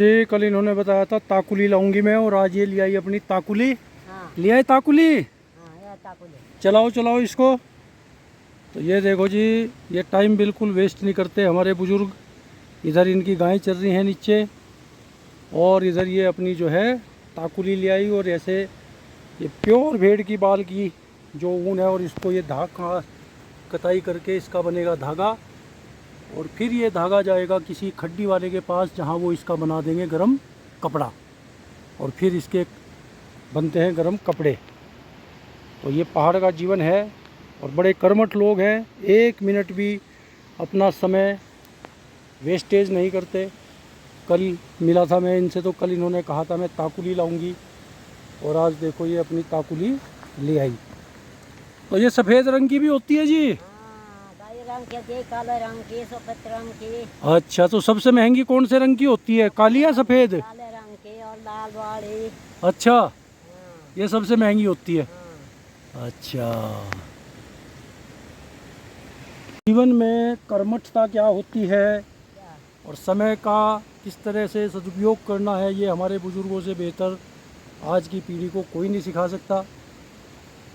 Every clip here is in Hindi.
जी कल इन्होंने बताया था ताकुली लाऊंगी मैं, और आज ये ले आई अपनी ताकुली। हाँ, ले आई ताकुली। हाँ, ये ताकुली। चलाओ चलाओ इसको। तो ये देखो जी, ये टाइम बिल्कुल वेस्ट नहीं करते हमारे बुजुर्ग। इधर इनकी गायें चल रही हैं नीचे, और इधर ये अपनी जो है ताकुली ले आई। और ऐसे ये प्योर भेड़ की बाल की जो ऊन है, और इसको ये धागा कताई करके इसका बनेगा धागा, और फिर ये धागा जाएगा किसी खड्डी वाले के पास, जहाँ वो इसका बना देंगे गरम कपड़ा, और फिर इसके बनते हैं गरम कपड़े। तो ये पहाड़ का जीवन है, और बड़े कर्मठ लोग हैं, एक मिनट भी अपना समय वेस्टेज नहीं करते। कल मिला था मैं इनसे, तो कल इन्होंने कहा था मैं ताकुली लाऊंगी, और आज देखो ये अपनी ताकुली ले आई। तो ये सफ़ेद रंग की भी होती है जी? काले रंग की, काले रंग की, सफेद रंग की। अच्छा, तो सबसे महंगी कौन से रंग की होती है, काली या सफ़ेद? काले रंग की और लाल वाली। अच्छा, हाँ, ये सबसे महंगी होती है। हाँ। अच्छा, जीवन में कर्मठता क्या होती है क्या? और समय का किस तरह से सदुपयोग करना है, ये हमारे बुजुर्गों से बेहतर आज की पीढ़ी को कोई नहीं सिखा सकता।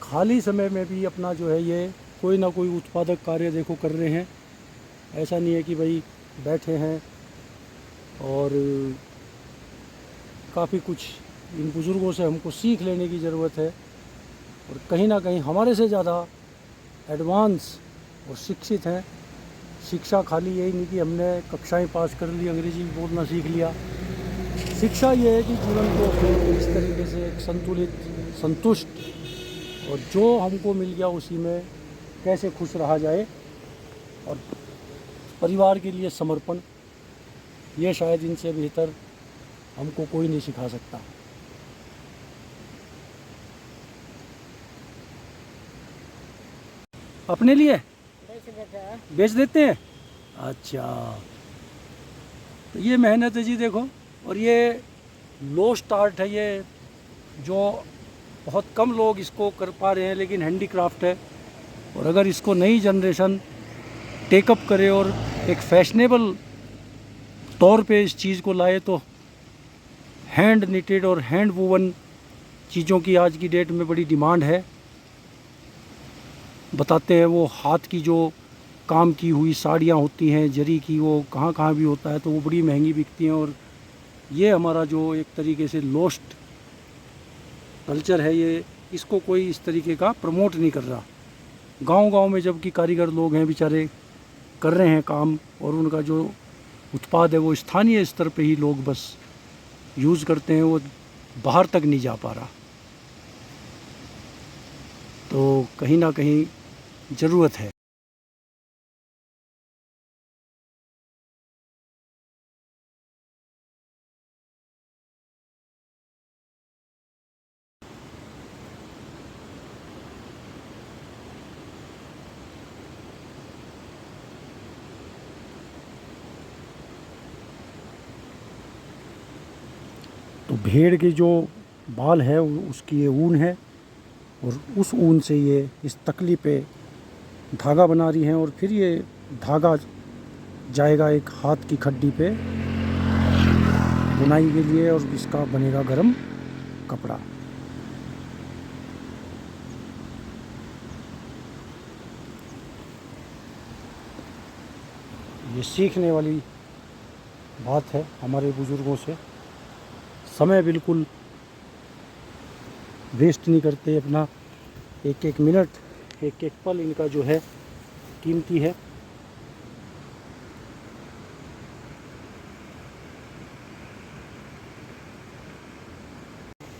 खाली समय में भी अपना जो है ये कोई ना कोई उत्पादक कार्य देखो कर रहे हैं। ऐसा नहीं है कि भाई बैठे हैं, और काफ़ी कुछ इन बुज़ुर्गों से हमको सीख लेने की ज़रूरत है। और कहीं ना कहीं हमारे से ज़्यादा एडवांस और शिक्षित हैं। शिक्षा खाली यही नहीं कि हमने कक्षाएं पास कर ली, अंग्रेजी बोलना सीख लिया। शिक्षा ये है कि जीवन को इस तरीके से एक संतुलित, संतुष्ट, और जो हमको मिल गया उसी में कैसे खुश रहा जाए, और परिवार के लिए समर्पण, ये शायद इनसे बेहतर हमको कोई नहीं सिखा सकता। अपने लिए बेच देते हैं। बेच देते हैं। अच्छा, तो ये मेहनत है जी देखो। और ये लो स्टार्ट है, ये जो बहुत कम लोग इसको कर पा रहे हैं, लेकिन हैंडीक्राफ्ट है। और अगर इसको नई जनरेशन टेकअप करे और एक फैशनेबल तौर पे इस चीज़ को लाए, तो हैंड निटेड और हैंड वूवन चीज़ों की आज की डेट में बड़ी डिमांड है। बताते हैं वो हाथ की जो काम की हुई साड़ियाँ होती हैं जरी की, वो कहाँ कहाँ भी होता है, तो वो बड़ी महंगी बिकती हैं। और ये हमारा जो एक तरीके से लोस्ट कल्चर है, ये इसको कोई इस तरीके का प्रमोट नहीं कर रहा। गांव-गांव में जबकि कारीगर लोग हैं बेचारे, कर रहे हैं काम, और उनका जो उत्पाद है वो स्थानीय स्तर पे ही लोग बस यूज़ करते हैं, वो बाहर तक नहीं जा पा रहा। तो कहीं ना कहीं ज़रूरत है। तो भेड़ की जो बाल है उसकी ये ऊन है, और उस ऊन से ये इस तकली पे धागा बना रही हैं, और फिर ये धागा जाएगा एक हाथ की खड्डी पे बुनाई के लिए, और इसका बनेगा गरम कपड़ा। ये सीखने वाली बात है हमारे बुज़ुर्गों से। समय बिल्कुल वेस्ट नहीं करते, अपना एक एक मिनट, एक एक पल इनका जो है कीमती है।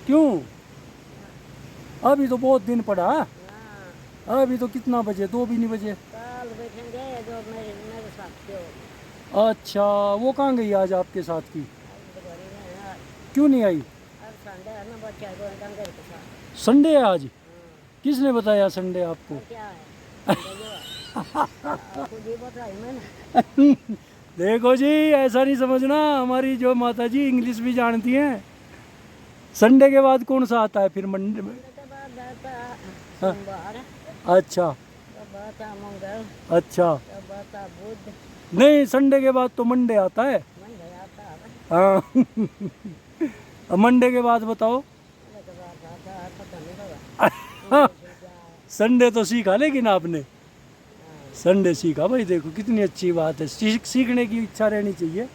क्यों? अभी तो बहुत दिन पड़ा। हाँ, अभी तो कितना बजे, 2 भी नहीं बजे। कल बैठेंगे जो मेरे साथ जो अच्छा, वो कहाँ गई आज आपके साथ की? आज घड़ी में है। क्यों नहीं आई? आज संडे है ना, बच्चा को डंगर के साथ। संडे है आज? हाँ, किसने बताया संडे आपको? और क्या है? संडे जो है। आपको जी बताई मैंने। देखो जी, ऐसा नहीं समझना, हमारी जो माता जी इंग्लिश भी जानती हैं। संडे के बाद कौन सा आता है फिर? मंडे में? संडे के बाद आता है सोमवार, अच्छा तब आता मंगल, अच्छा, तब आता बुध, नहीं संडे के बाद तो मंडे आता है। मंडे आता है। हाँ। अब मंडे के बाद बताओ। अरे तो बात आता है, पता नहीं लगा। संडे तो सीखा लेकिन आपने हाँ, संडे सीखा भाई, देखो कितनी अच्छी बात है, सीखने की इच्छा रहनी चाहिए।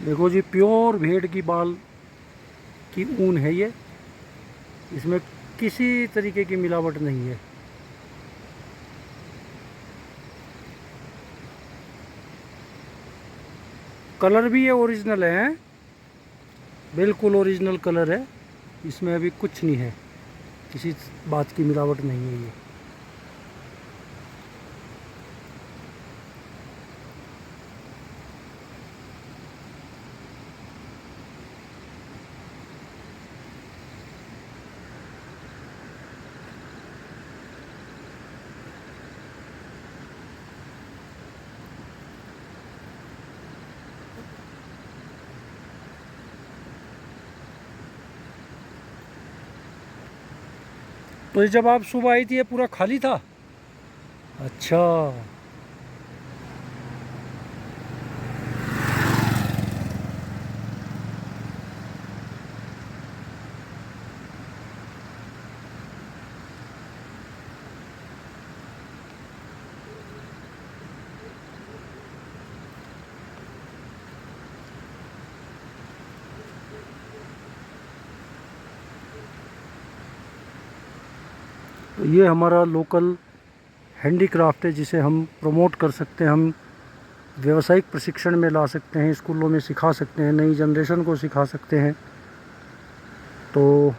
देखो जी, प्योर भेड़ की बाल की ऊन है ये, इसमें किसी तरीके की मिलावट नहीं है। कलर भी ये ओरिजिनल है, बिल्कुल ओरिजिनल कलर है, इसमें अभी कुछ नहीं है, किसी बात की मिलावट नहीं है ये। तो ये जब आप सुबह आई थी ये पूरा खाली था? अच्छा। तो ये हमारा लोकल हैंडीक्राफ्ट है, जिसे हम प्रमोट कर सकते हैं, हम व्यावसायिक प्रशिक्षण में ला सकते हैं, स्कूलों में सिखा सकते हैं, नई जनरेशन को सिखा सकते हैं। तो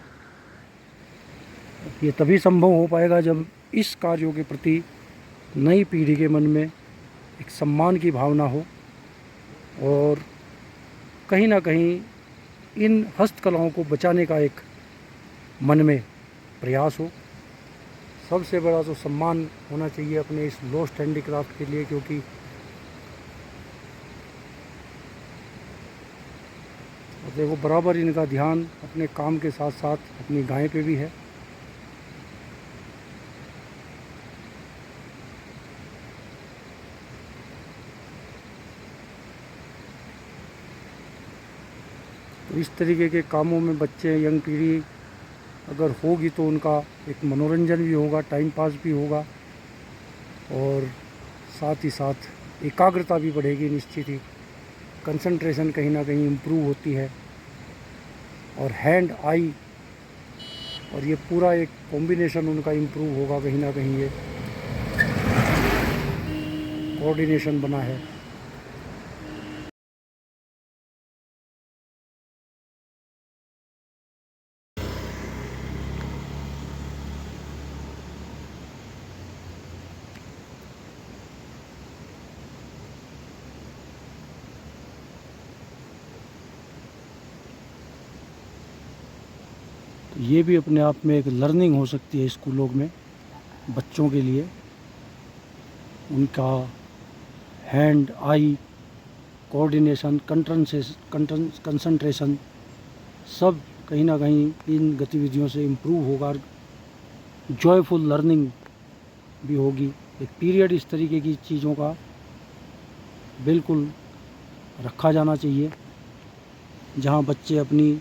ये तभी संभव हो पाएगा जब इस कार्यों के प्रति नई पीढ़ी के मन में एक सम्मान की भावना हो और कहीं ना कहीं इन हस्तकलाओं को बचाने का एक मन में प्रयास हो। सबसे बड़ा तो सम्मान होना चाहिए अपने इस लॉस्ट हैंडीक्राफ्ट के लिए, क्योंकि देखो बराबर इनका ध्यान अपने काम के साथ साथ अपनी गाय पे भी है। तो इस तरीके के कामों में बच्चे, यंग पीढ़ी अगर होगी तो उनका एक मनोरंजन भी होगा, टाइम पास भी होगा और साथ ही साथ एकाग्रता भी बढ़ेगी निश्चित ही। कंसंट्रेशन कहीं ना कहीं इम्प्रूव होती है और हैंड आई और ये पूरा एक कॉम्बिनेशन उनका इम्प्रूव होगा, कहीं ना कहीं ये कोऑर्डिनेशन बना है। तो ये भी अपने आप में एक लर्निंग हो सकती है स्कूलों में बच्चों के लिए। उनका हैंड आई कोऑर्डिनेशन, कंसंट्रेशन सब कहीं ना कहीं इन गतिविधियों से इम्प्रूव होगा और जॉयफुल लर्निंग भी होगी। एक पीरियड इस तरीके की चीज़ों का बिल्कुल रखा जाना चाहिए जहाँ बच्चे अपनी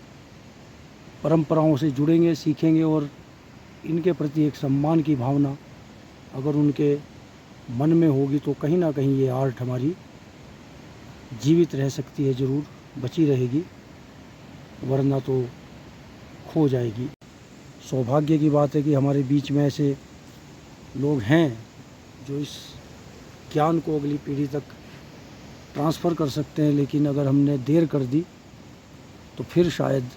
परंपराओं से जुड़ेंगे, सीखेंगे और इनके प्रति एक सम्मान की भावना अगर उनके मन में होगी तो कहीं ना कहीं ये आर्ट हमारी जीवित रह सकती है, ज़रूर बची रहेगी, वरना तो खो जाएगी। सौभाग्य की बात है कि हमारे बीच में ऐसे लोग हैं जो इस ज्ञान को अगली पीढ़ी तक ट्रांसफ़र कर सकते हैं, लेकिन अगर हमने देर कर दी तो फिर शायद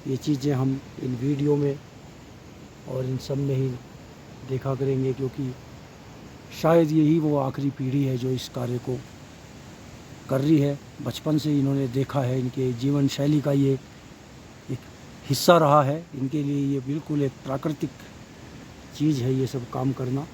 ये चीज़ें हम इन वीडियो में और इन सब में ही देखा करेंगे, क्योंकि शायद यही वो आखिरी पीढ़ी है जो इस कार्य को कर रही है। बचपन से इन्होंने देखा है, इनके जीवन शैली का ये एक हिस्सा रहा है। इनके लिए ये बिल्कुल एक प्राकृतिक चीज़ है ये सब काम करना।